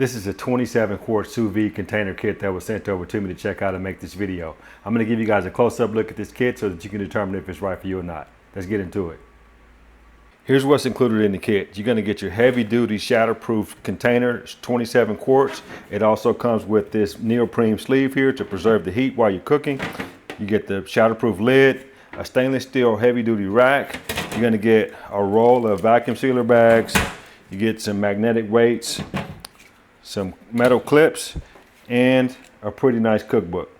This is a 27 quart sous vide container kit that was sent over to me to check out and make this video. I'm going to give you guys a close-up look at this kit so that you can determine if it's right for you or not. Let's get into it. Here's what's included in the kit. You're going to get your heavy-duty shatterproof container. It's 27 quarts. It also comes with this neoprene sleeve here to preserve the heat while you're cooking. You get the shatterproof lid, a stainless steel heavy-duty rack. You're going to get a roll of vacuum sealer bags. You get some magnetic weights, some metal clips, and a pretty nice cookbook.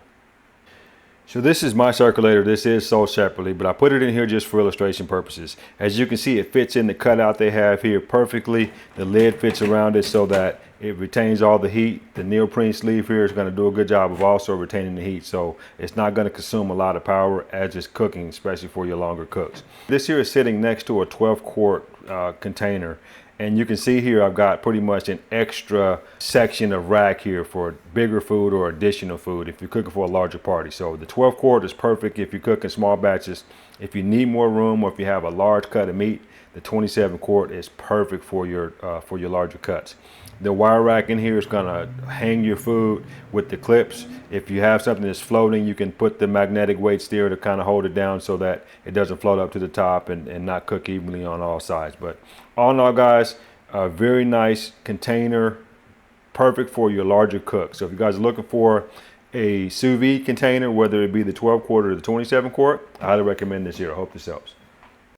So this is my circulator. This is sold separately, but I put it in here just for illustration purposes. As you can see, it fits in the cutout they have here perfectly. The lid fits around it so that it retains all the heat. The neoprene sleeve here is going to do a good job of also retaining the heat, so it's not going to consume a lot of power as it's cooking, especially for your longer cooks. This here is sitting next to a 12 quart container. And you can see here I've got pretty much an extra section of rack here for bigger food or additional food if you're cooking for a larger party. So the 12 quart is perfect if you're cooking small batches. If you need more room or if you have a large cut of meat, the 27 quart is perfect for your larger cuts. The wire rack in here is going to hang your food with the clips. If you have something that's floating, you can put the magnetic weights there to kind of hold it down so that it doesn't float up to the top and not cook evenly on all sides. But all in all, guys, a very nice container, perfect for your larger cook. So if you guys are looking for a sous vide container, whether it be the 12 quart or the 27 quart, I highly recommend this here. I hope this helps.